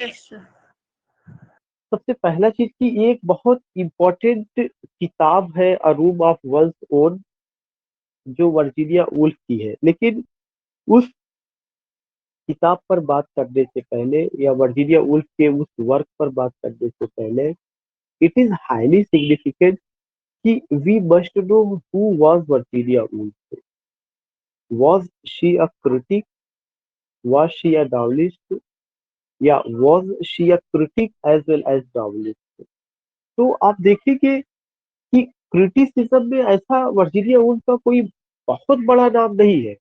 Yes, sir. सबसे पहला चीज कि ये एक बहुत इम्पोर्टेंट किताब है अ रूम ऑफ वंस ओन, जो वर्जीनिया वुल्फ की है। लेकिन उस किताब पर बात करने से पहले या वर्जीनिया वुल्फ के उस वर्क पर बात करने से पहले, इट इज हाईली सिग्निफिकेंट कि we must know who was Virginia Woolf. Was she a critic, was she a novelist, या was she a critic as well as novelist? तो आप देखेंगे कि क्रिटिसिज्म में ऐसा वर्जीनिया वुल्फ का कोई बहुत बड़ा नाम नहीं है,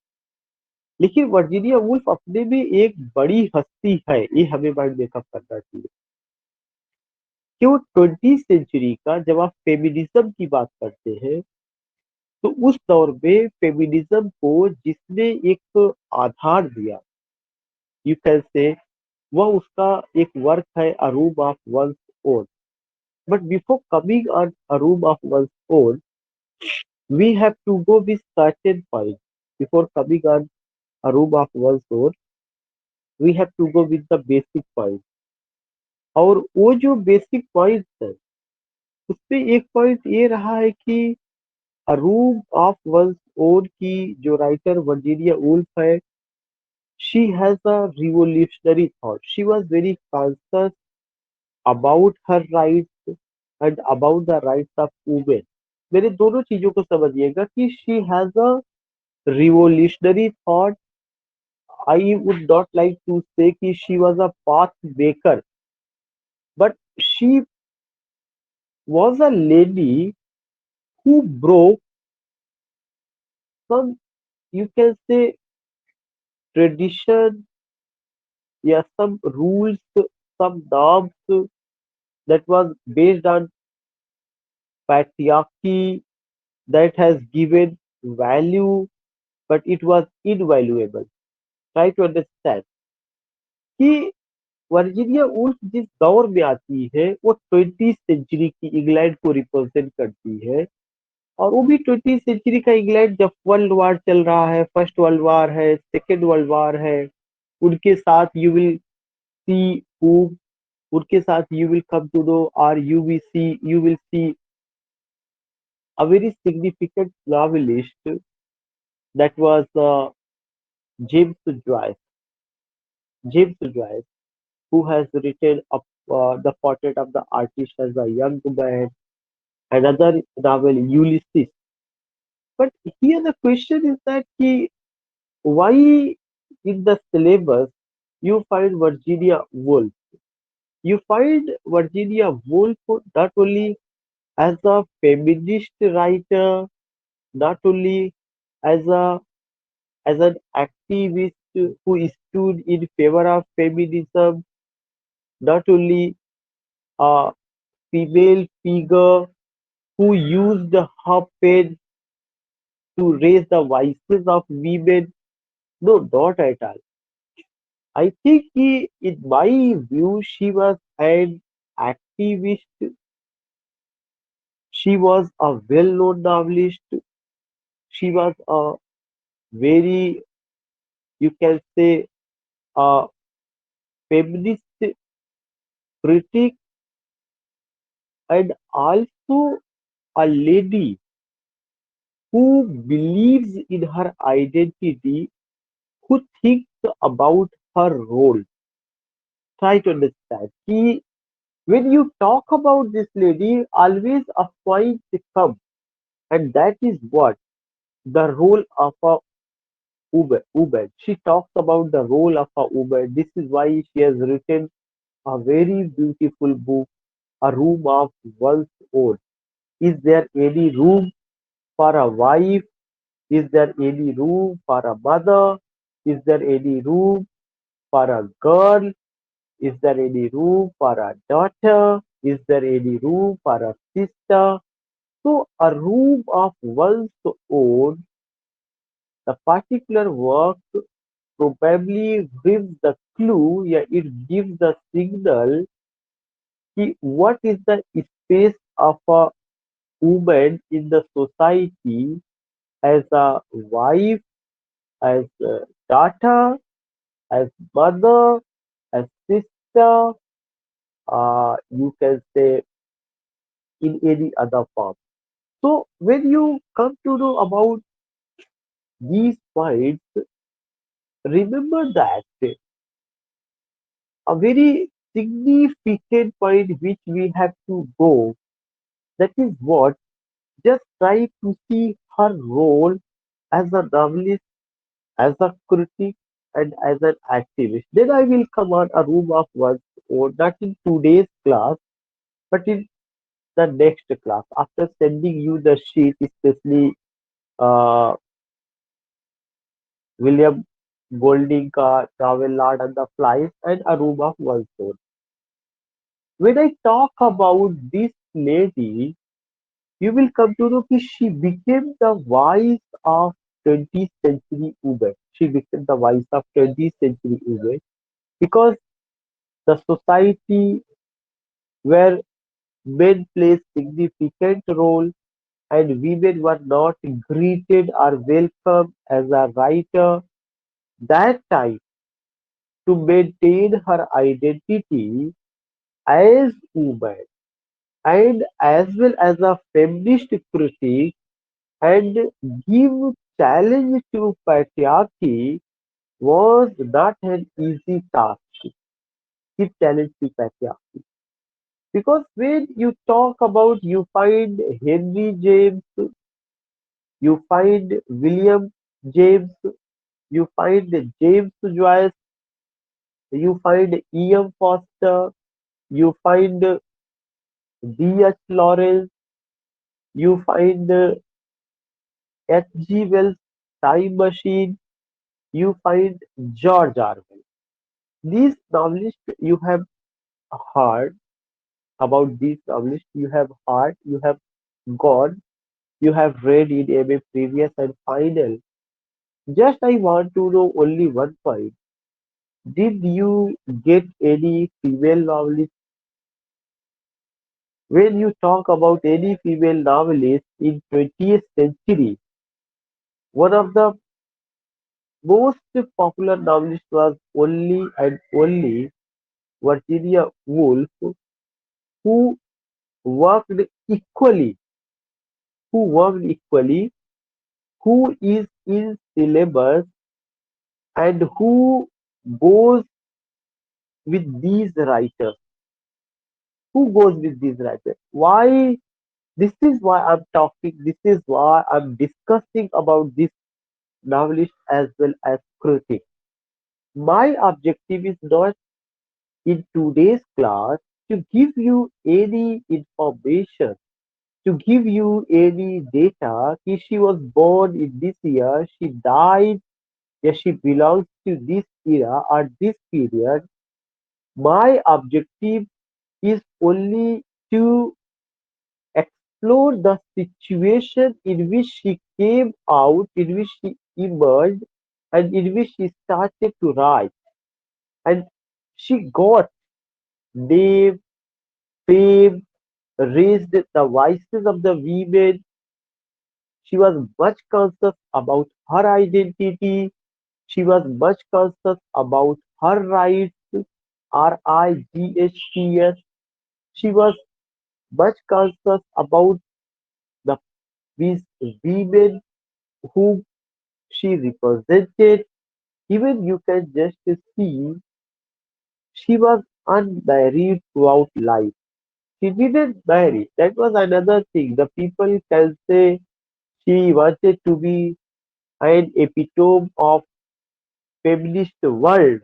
लेकिन वर्जीनिया वुल्फ अपने में एक बड़ी हस्ती है, ये हमें माइंड मेकअप करना चाहिए। कि वो 20वीं सेंचुरी का जब आप फेमिनिज्म की बात करते हैं, तो उस दौर में फेमिनिज्म को जिसने एक आधार दिया, यू कैन से, वह उसका एक वर्क है अ room of one's own. But before coming on a room of one's own, we have to go with certain points. Before coming on a room of one's own, we have to go with the basic points. और वो जो basic points है, उसमें एक point ये रहा है कि अ रूम ऑफ वंस ओन की जो राइटर वर्जीनिया वुल्फ है, she has a revolutionary thought. She was very conscious about her rights and about the rights of women. मेरे दोनों चीजों को समझिएगा कि she has a revolutionary thought. I would not like to say कि she was a path maker, but she was a lady who broke some, you can say, tradition, yeah, some rules, some norms that was based on patriarchy, that has given value, but it was invaluable. Try to understand कि Virginia Woolf जिस दौर में आती है वो 20वीं century की England को represent करती है। और वो भी 20वीं सेंचुरी का इंग्लैंड, जब वर्ल्ड वार चल रहा है, फर्स्ट वर्ल्ड वार है, सेकेंड वर्ल्ड वार है, उनके साथ यू विल सी हु, उनके साथ you will come to know, और you will see a very significant novelist that was James Joyce. James Joyce, who has written the portrait of the artist as a young man, another novel Ulysses. But here the question is that why in the syllabus you find Virginia Woolf? You find Virginia Woolf not only as a feminist writer, not only as a as an activist who stood in favor of feminism, not only a female figure who used her pen to raise the voices of women. No, not at all. I think in my view, she was an activist. She was a well-known novelist. She was a very, you can say, a feminist critic, and also a lady who believes in her identity, who thinks about her role. Try to understand. When you talk about this lady, always a point comes, and that is what? The role of a woman. She talks about the role of a woman. This is why she has written a very beautiful book, A Room of One's Own. Is there any room for a wife? Is there any room for a mother? Is there any room for a girl? Is there any room for a daughter? Is there any room for a sister? So, a room of one's own, the particular work probably gives the clue, yeah, it gives the signal what is the space of a woman in the society as a wife, as a daughter, as mother, as sister. writer, you can say in any other form. So when you come to know about these points, remember that a very significant point which we have to go, that is what, just try to see her role as a novelist, as a critic, and as an activist. Then I will come on a room of one's own, not in today's class, but in the next class. After sending you the sheet, especially uh, William Golding ka Travelard and the Flies and a room of one's own. When I talk about this lady, you will come to know that she became the voice of 20th century women. She became the voice of 20th century women because the society where men play significant role and women were not greeted or welcomed as a writer. That time, to maintain her identity as woman and as well as a feminist critic and give challenge to patriarchy was not an easy task. Give challenge to patriarchy. Because when you talk about, you find Henry James, you find William James, you find James Joyce, you find E.M. Foster, you find D.H. Lawrence, you find H.G. Wells' Time Machine, you find George Orwell. These novelists you have heard about, these novelists you have heard, you have gone, you have read in MA previous and final. Just I want to know only one point. Did you get any female novelist? When you talk about any female novelist in 20th century, one of the most popular novelists was only and only Virginia Woolf, who worked equally, who worked equally, who is in syllabus and who goes with these writers, who goes with these writers. Why? This is why I'm talking, this is why I'm discussing about this novelist as well as critic. My objective is not in today's class to give you any information, to give you any data. If she was born in this year, she died, yes, she belongs to this era or this period. My objective is only to explore the situation in which she came out, in which she emerged, and in which she started to write. And she got name, fame, raised the voices of the women. She was much conscious about her identity. She was much conscious about her rights, RIGHTS. She was much conscious about the these women whom she represented. Even you can just see she was unmarried throughout life. She didn't marry. That was another thing. The people can say she wanted to be an epitome of feminist world.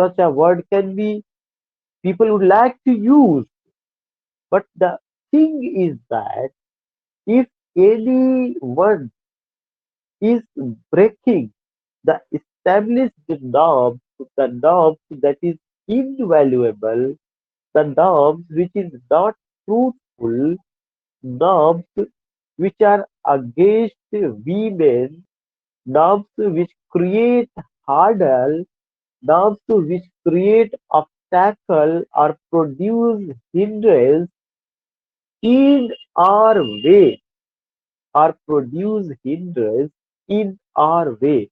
Such a word can be people would like to use. But the thing is that if anyone is breaking the established norms, the norms that is invaluable, the norms which is not fruitful, norms which are against women, norms which create hurdle, norms which create obstacle or produce hindrance in our way or produce hindrance in our way,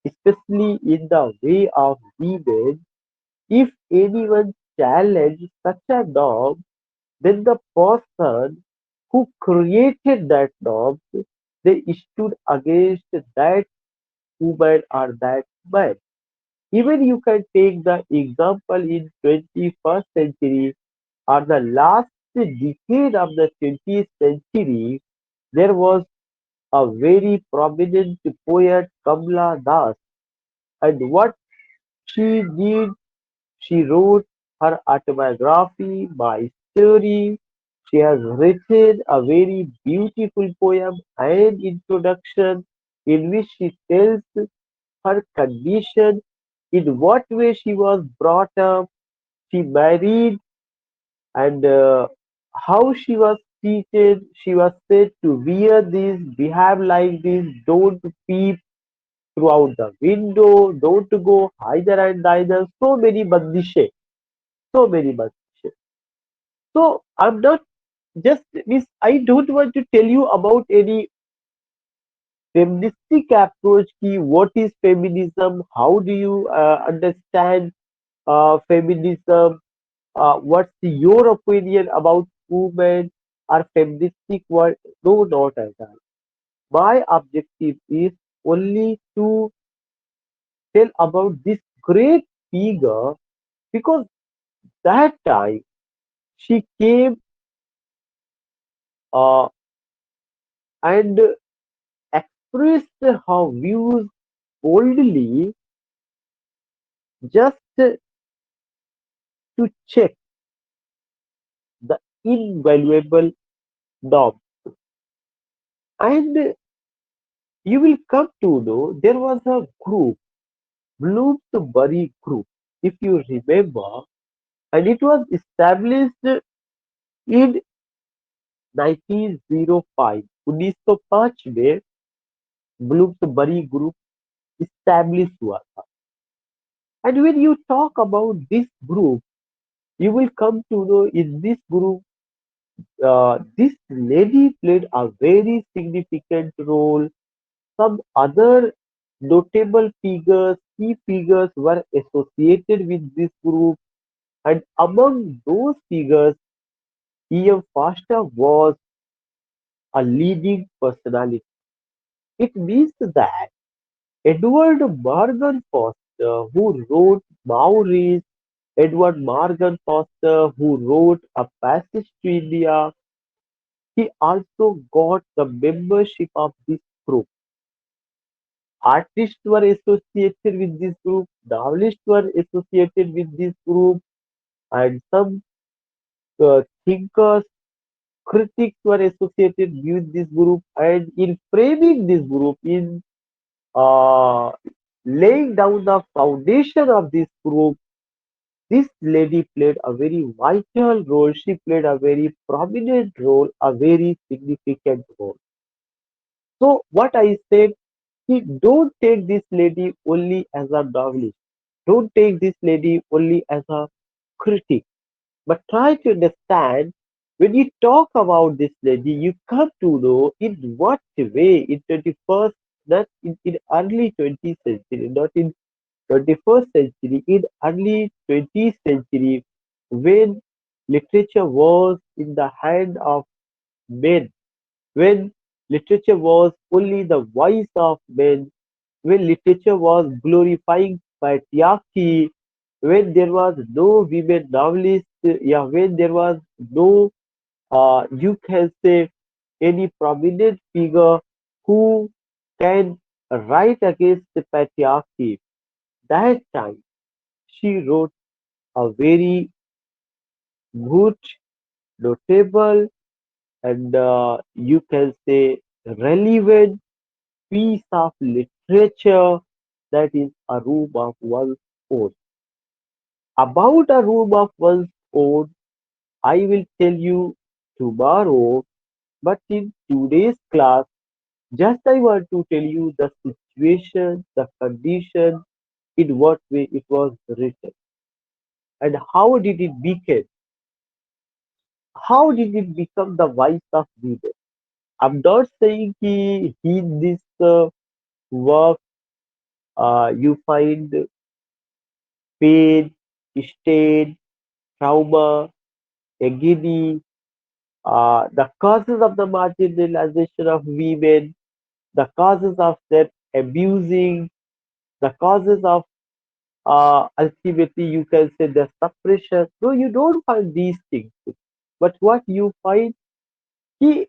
especially in the way of women. If anyone challenged such a norm, then the person who created that norm, they stood against that woman or that man. Even you can take the example in 21st century or the last decade of the 20th century, there was a very prominent poet Kamla Das, and what she did, she wrote her autobiography, My Story. She has written a very beautiful poem and introduction in which she tells her condition, in what way she was brought up, she married, and how she was treated. She was said to wear this, behave like this, don't peep throughout the window, don't go hither and thither. So many bandishes, so many bandishes. So I'm not just miss. I don't want to tell you about any feministic approach. Ki what is feminism? How do you understand feminism? What's your opinion about women or feministic world? No, not at all. My objective is only to tell about this great figure because that time she came and expressed her views boldly just to check the invaluable norm. And you will come to know there was a group, Bloomsbury Group, if you remember, and it was established in 1905. 1905 में Bloomsbury group established हुआ था. And when you talk about this group, you will come to know in this group, this lady played a very significant role. Some other notable figures, key figures were associated with this group, and among those figures, E.M. Foster was a leading personality. It means that Edward Morgan Foster, who wrote Maurice, Edward Morgan Foster, who wrote A Passage to India, he also got the membership of this group. Artists were associated with this group, novelists were associated with this group, and some thinkers, critics were associated with this group. And in framing this group, in uh, laying down the foundation of this group, this lady played a very vital role. She played a very prominent role, a very significant role. So, what I said, don't take this lady only as a novelist. Don't take this lady only as a critic, but try to understand when you talk about this lady, you come to know in what way in 21st, not in early 20th century, not in 21st century, in early 20th century, when literature was in the hand of men, when literature was only the voice of men, when literature was glorifying patriarchy, when there was no women novelists, yeah, when there was no, you can say, any prominent figure who can write against the patriarchy. That time she wrote a very good, notable, and you can say relevant piece of literature, that is A Room of One's Own. About A Room of One's Own, I will tell you tomorrow, but in today's class, just I want to tell you the situation, the condition, in what way it was written, and how did it become, how did it become the voice of women. I'm not saying he in this work you find pain, stain, trauma, agony, the causes of the marginalization of women, the causes of their abusing, the causes of ultimately you can say the suppression. No, you don't find these things. But what you find, he,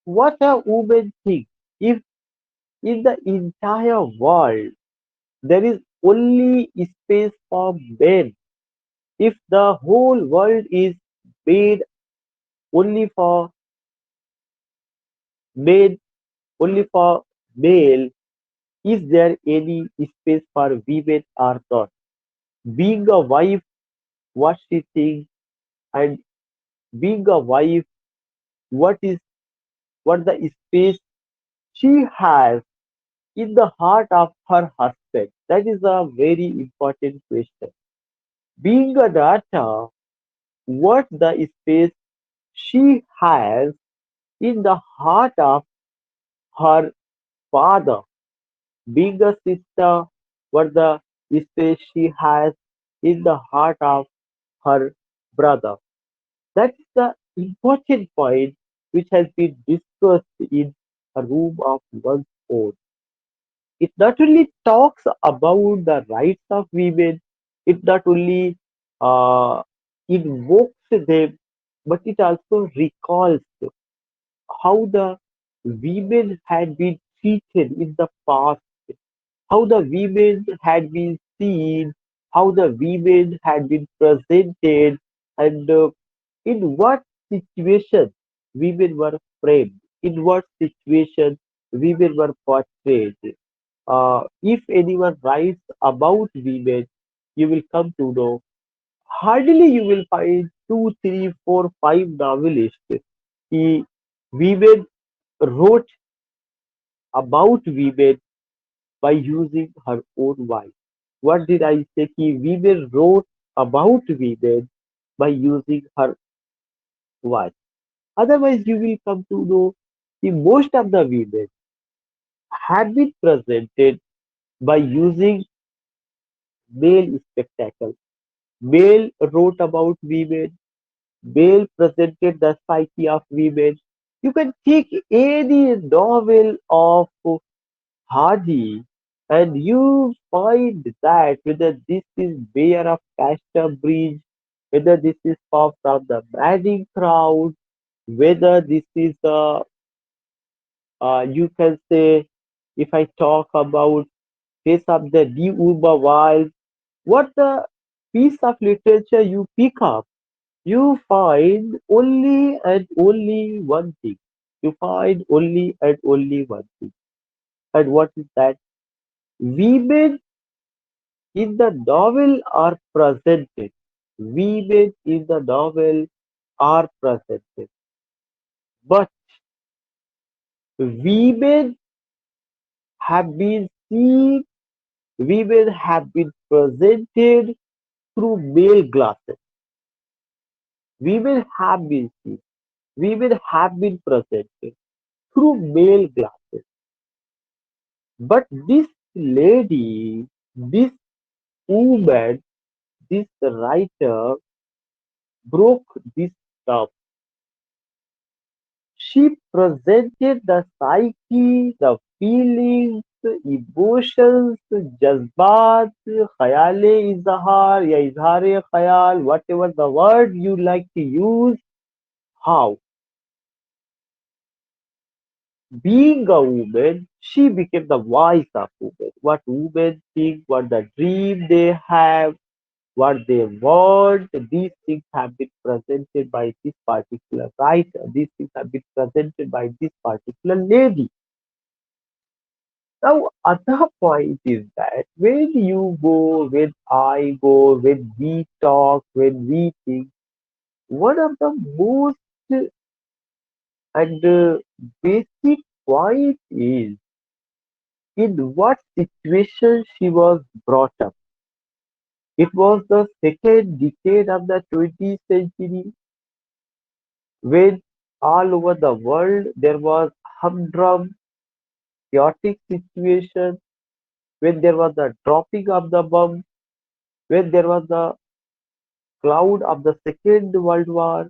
what a woman thinks. If in the entire world there is only space for men, if the whole world is made only for made only for male, is there any space for women or not? Being a wife, what she thinks, and being a wife, what is what the space she has in the heart of her husband? That is a very important question. Being a daughter, what the space she has in the heart of her father? Being a sister, what the space she has in the heart of her brother? That is the important point which has been discussed in a room of one's own. It not only talks about the rights of women, it not only uh, invokes them, but it also recalls how the women had been treated in the past, how the women had been seen, how the women had been presented, and in what situation women were framed, in what situation women were portrayed. If anyone writes about women, you will come to know hardly you will find two, three, four, five novelists. He, women wrote about women by using her own voice. What did I say? Ki women wrote about women by using her voice. Otherwise, you will come to know the most of the women had been presented by using male spectacle. Male wrote about women. Male presented the psyche of women. You can take any novel of Hardy, and you find that whether this is Bear of Castor Bridge, whether this is Pop from the Manning Crowd, whether this is you can say, if I talk about Face of the New Uber Wild, what the piece of literature you pick up, you find only and only one thing. You find only and only one thing. And what is that? Women in the novel are presented. Women in the novel are presented. But women have been seen, women have been presented through male glasses. Women have been seen, women have been presented through male glasses. But this lady, this woman, this writer broke this down. She presented the psyche, the feelings, emotions, जज्बात, ख्याले इजहार या इजहार ख्याल, whatever the word you like to use, how being a woman, she became the voice of women. What women think, what the dream they have, what they want, these things have been presented by this particular writer. These things have been presented by this particular lady. Now, other point is that when you go, when I go, when we talk, when we think, one of the most and basic point is in what situation she was brought up. It was the second decade of the 20th century when all over the world there was humdrum, chaotic situation, when there was the dropping of the bomb, when there was the cloud of the Second World War,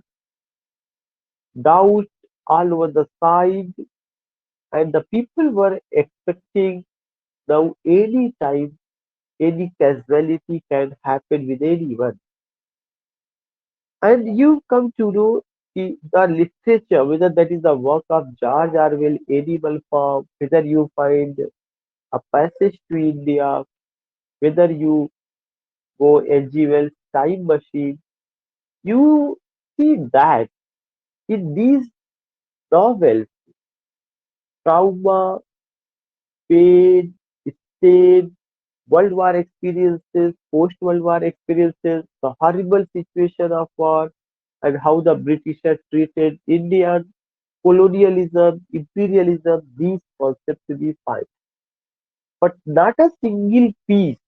doubt all over the side, and the people were expecting now any time any casualty can happen with anyone. And you come to know the literature, whether that is the work of George Orwell, Animal Farm, whether you find A Passage to India, whether you go H.G. Wells' Time Machine, you see that in these novels, trauma, pain, stain, World War experiences, post-World War experiences, the horrible situation of war, and how the British had treated India, colonialism, imperialism, these concepts to be fine. But not a single piece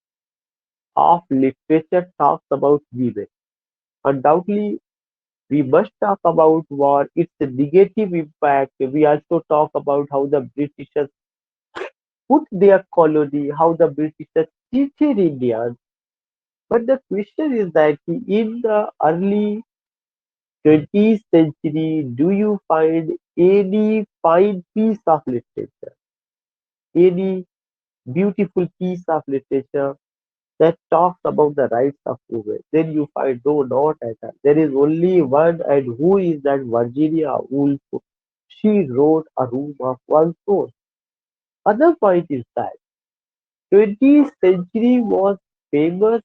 of literature talks about women. Undoubtedly, we must talk about war, its negative impact. We also talk about how the Britishers put their colony, how the Britishers treated Indians. But the question is that in the early 20th century, do you find any fine piece of literature, any beautiful piece of literature that talks about the rights of women? Then you find no, not at all. There is only one, and who is that? Virginia Woolf. She wrote A Room of One's Own. Other point is that 20th century was famous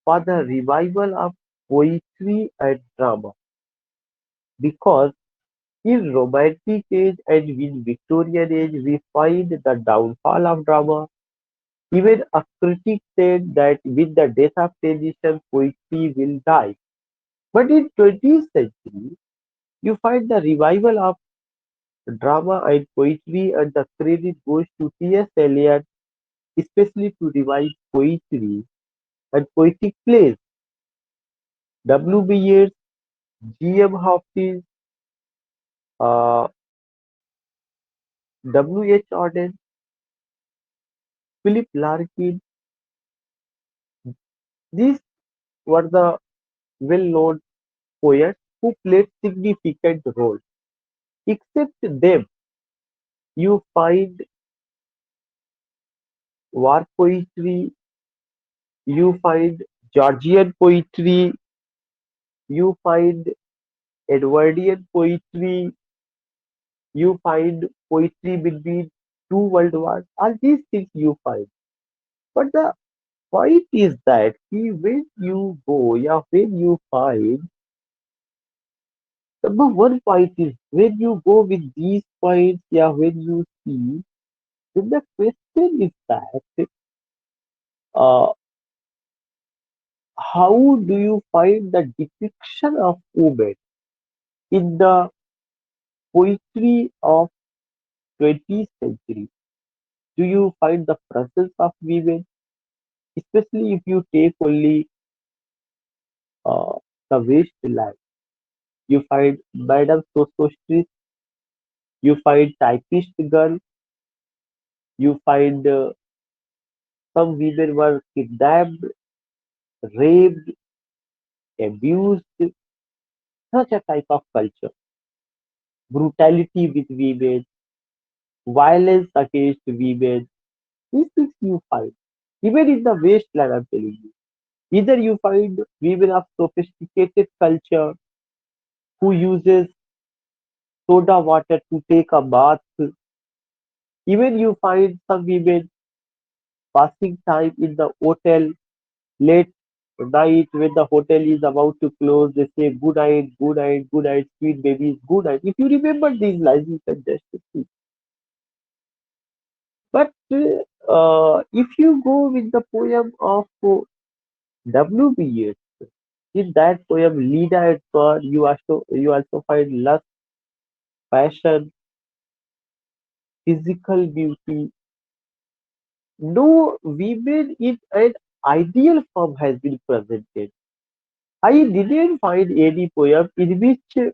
for the revival of poetry and drama because in Romantic age and in Victorian age we find the downfall of drama. Even a critic said that with the death of tradition, poetry will die. But in 20th century, you find the revival of drama and poetry, and the credit goes to T.S. Eliot, especially to revive poetry and poetic plays. W.B. Yeats, G.M. Hopkins, uh, W.H. Auden, Philip Larkin, these were the well-known poets who played significant roles. Except them, you find war poetry, you find Georgian poetry, you find Edwardian poetry, you find poetry between two world wars. All these things you find. But the point is that when you go, yeah, when you find, number one point is when you go with these points, yeah, when you see, then the question is that uh, how do you find the depiction of women in the poetry of 20th century? Do you find the presence of women, especially if you take only uh, the wasteland? You find Madame Sosostris, you find typist girl, you find some women were kidnapped, raped, abused, such a type of culture, brutality with women, violence against women. These things you find. Even in the wasteland, I'm telling you. Either you find women of sophisticated culture who uses soda water to take a bath. Even you find some women passing time in the hotel late night when the hotel is about to close. They say good night, good night, good night, sweet babies, good night. If you remember these lines, you can just see. But if you go with the poem of W.B. Yeats, in that poem, Leda and Swan, you also find lust, passion, physical beauty. No women in an ideal form has been presented. I didn't find any poem in which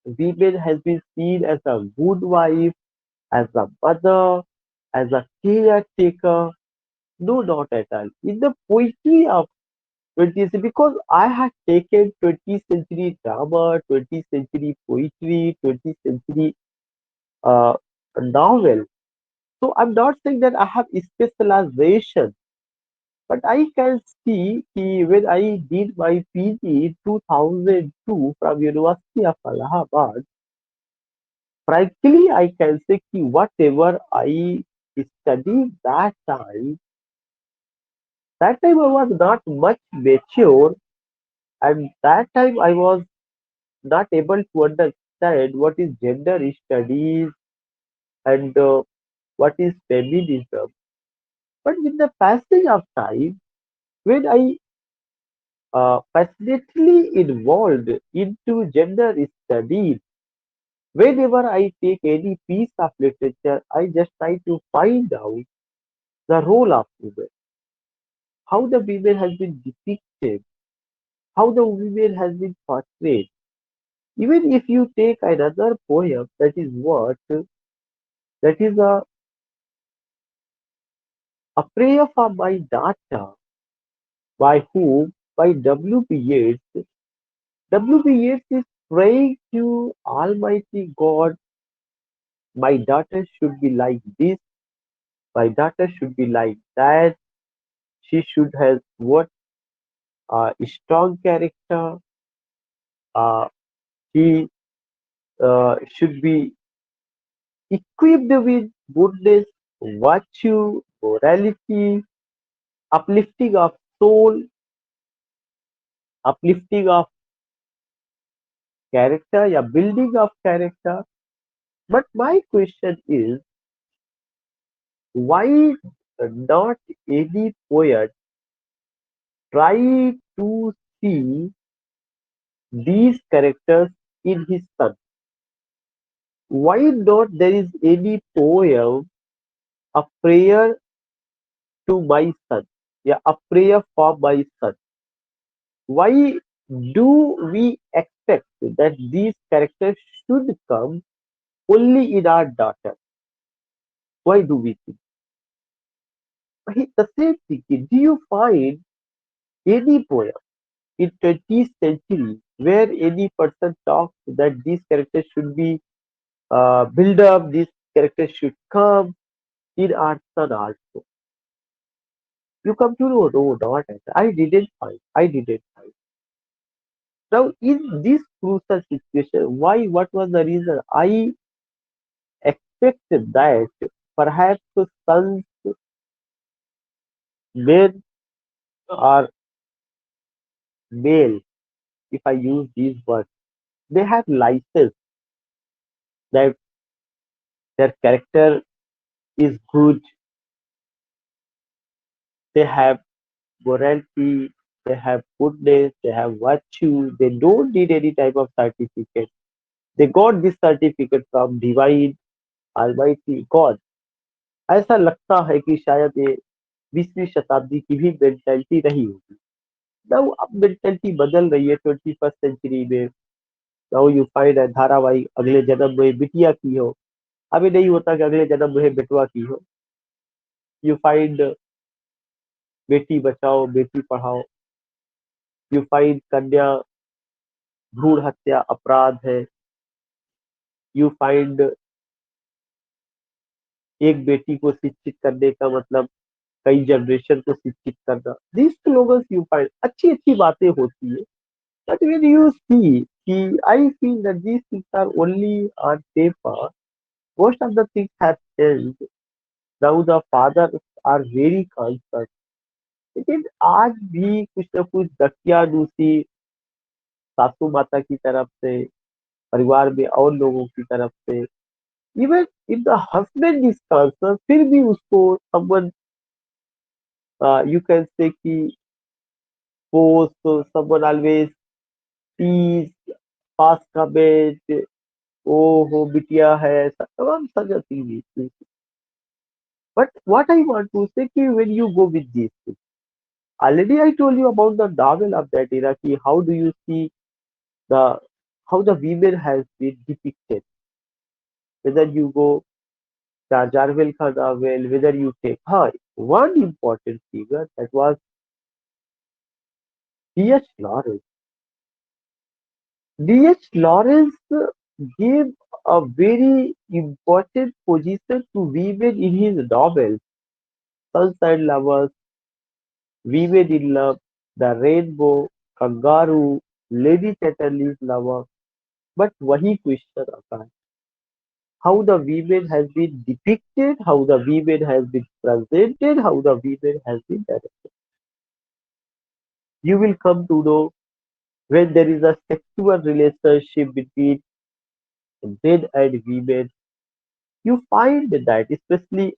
women has been seen as a good wife, as a mother, as a caretaker. No, not at all. In the poetry of 20th, because I had taken 20th century drama, 20th century poetry, 20th century uh, novel. So I'm not saying that I have specialization, but I can see when I did my PG in 2002 from University of Allahabad, frankly, I can say whatever I studied that time I was not much mature, and that time I was not able to understand what is gender studies and what is feminism. But with the passage of time, when I passionately involved into gender studies, whenever I take any piece of literature, I just try to find out the role of women, how the women has been depicted, how the women has been portrayed. Even if you take another poem, that is a prayer for my daughter, by whom? By W.B. Yeats. W.B. Yeats is praying to Almighty God, my daughter should be like this, my daughter should be like that, she should have what a strong character, uh, she should be equipped with goodness, virtue, morality, uplifting of soul, uplifting of character, yeah, building of character. But my question is, why not any poet try to see these characters in his son? Why not there is any poem, a prayer to my son? Yeah, a prayer for my son. Why do we expect that these characters should come only in our daughter? Why do we think? The same thing, do you find any poem in 20th century where any person talks that these characters should be built up, these characters should come in our son also? You come to know, no, not at all. I didn't find. Now, in this crucial situation, why, what was the reason? I expected that perhaps sons, men or male, if I use these words, they have license that their character is good, they have morality, they have goodness, they have virtue, they don't need any type of certificate. They got this certificate from divine Almighty God. ऐसा लगता है कि शायद ये 20वीं शताब्दी की भी mentality रही होगी. नाउ अब मेंटेलिटी बदल रही है 21st सेंचुरी में. नाउ यू फाइंड है धारावाहिक अगले जन्म में बिटिया की हो. अभी नहीं होता कि अगले जन्म में बेटवा की हो. You find Beti Bachao Beti Padhao. You find कन्या भ्रूण हत्या अपराध है. यू फाइंड एक बेटी को शिक्षित करने का मतलब कई जनरेशन को शिक्षित करना. दिस स्लोगन्स यू फाइंड अच्छी अच्छी बातें होती है. बट व्हेन यू सी कि I feel that these things are only on paper. Most of the things have changed. Now the fathers are very concerned. लेकिन आज भी कुछ ना कुछ दकियानूसी सासू माता की तरफ से, परिवार में और लोगों की तरफ से, even if the husband is concerned, फिर भी उसको someone you can say कि post, someone always tease, pass comment, ओ हो बिटिया है, ऐसा तमाम सारी चीजें. But what I want to say कि when you go with these things, already I told you about the novel of that era कि how do you see the how the women has been depicted, whether you go Jarvel का novel, whether you take हाँ, one important figure that was D.H. Lawrence. D.H. Lawrence gave a very important position to women in his novels, Sunshine Lovers, Women in Love, The Rainbow, Kangaroo, Lady Chatterley's Lover. But वही question आता है, how the women has been depicted, how the women has been presented, how the women has been directed. You will come to know when there is a sexual relationship between men and women. You find that, especially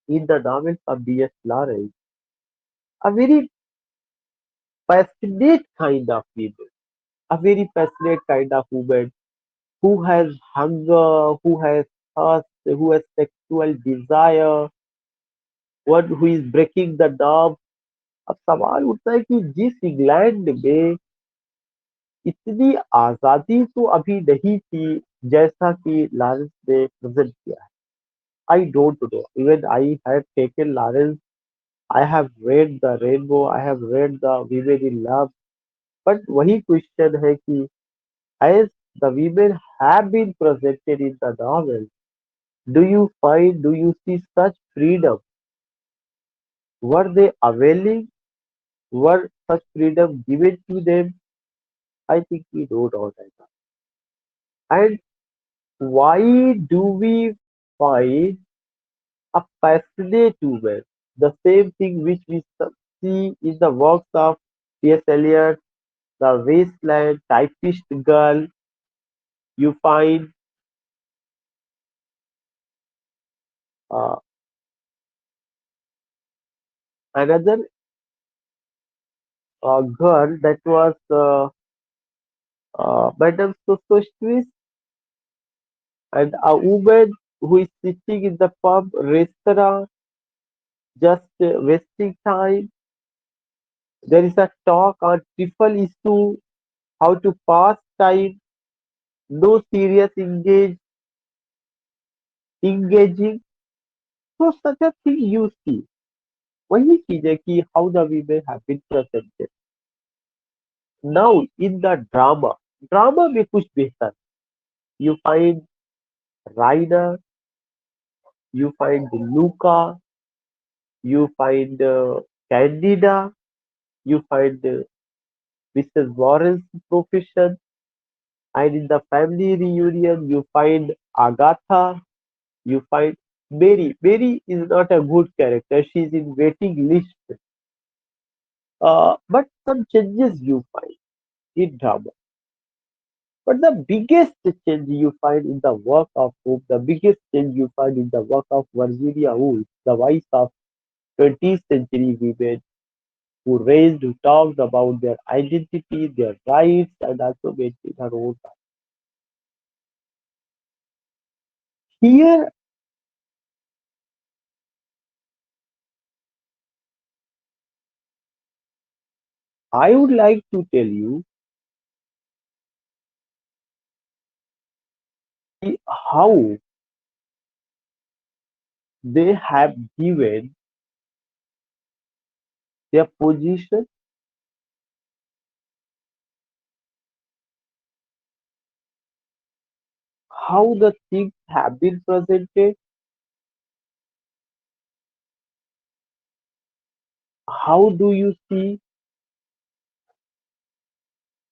in the novels of D.S. Lawrence, a very passionate kind of woman, a very passionate kind of woman who has hunger, who has thirst, who has sexual desire, one who is breaking the norm. अब सवाल उठता है कि जिस England में इतनी आजादी तो अभी नहीं थी जैसा कि लॉरेंस ने प्रेजेंट किया है. I don't know, even I have taken Lawrence, I have read the rainbow, I have read the women in love, but वही क्वेश्चन है कि as the women have been presented in the novel, do you see such freedom? Were they availing? Were such freedom given to them? I think we don't know that. And why do we find a passionate woman? The same thing which we see in the works of T.S. Eliot, The Wasteland, Typist Girl. You find uh, another girl that was Madame Sosostris, and a woman who is sitting in the pub restaurant just wasting time. There is a talk on triple issue, how to pass time, no serious engaging. So such a thing you see. वही चीज है कि how the women have been presented. Now in the drama में कुछ बेहतर. You find Rainer, you find Luca, you find Candida, you find Mrs. Warren's profession, and in the family reunion, you find Agatha, you find Mary. Mary is not a good character, she is in waiting list. But some changes you find in drama. But the biggest change you find in the work of Hope, the biggest change you find in the work of Virginia Woolf, the voice of 20th century women who raised, who talked about their identity, their rights, and also made it her own. Here, I would like to tell you how they have given their position, how the things have been presented, how do you see,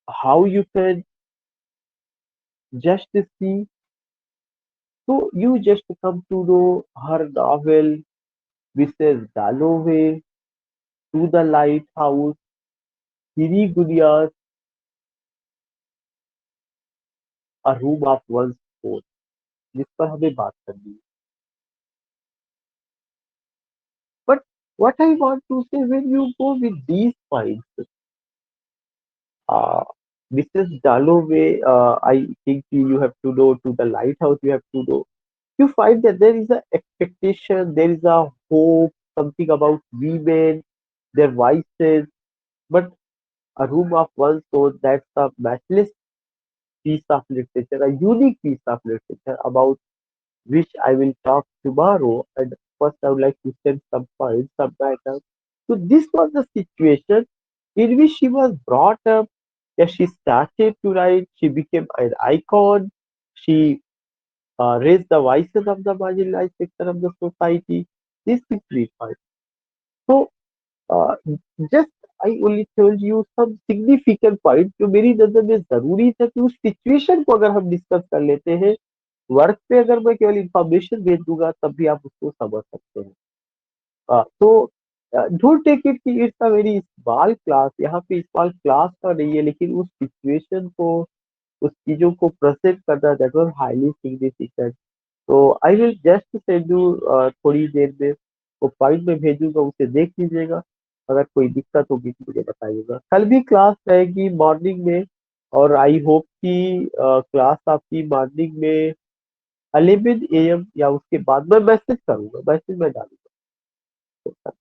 how you can just see. So you just come to know her novel, Mrs. Dalloway, To the Lighthouse, Three Gunias, A Room of One's Own, जिस पर हमें बात करनी है. But what I want to say, when you go with these points, uh, Mrs. Dalloway, I think you have to know, To the Lighthouse, you have to know. You find that there is a expectation, there is a hope, something about women, their voices, but A Room of One's Own, that's a matchless piece of literature, a unique piece of literature about which I will talk tomorrow. And first, I would like to send some points, some matters. So this was the situation in which she was brought up. Yeah, she started to write. She became an icon. She raised the voices of the marginalized section of the society. This is refined. So uh, just I only told you some significant point जो मेरी नजर में जरूरी था कि उस situation को अगर हम डिस्कस कर लेते हैं वर्क पे अगर मैं केवल इंफॉर्मेशन भेज दूंगा तब भी आप उसको समझ सकते हैं तो डोंट टेक इट कि it's a very small class यहाँ पे स्मॉल क्लास का नहीं है लेकिन उस सिचुएशन को उस चीजों को प्रेजेंट करना दैट वाज हाईली सिग्निफिकेंट तो I will just send you थोड़ी देर में वो फाइल में भेजूंगा उसे देख लीजिएगा अगर कोई दिक्कत होगी तो मुझे बताइएगा कल भी क्लास रहेगी मॉर्निंग में और आई होप कि क्लास आपकी मॉर्निंग में 11 AM या उसके बाद मैं मैसेज करूंगा मैसेज में डालूंगा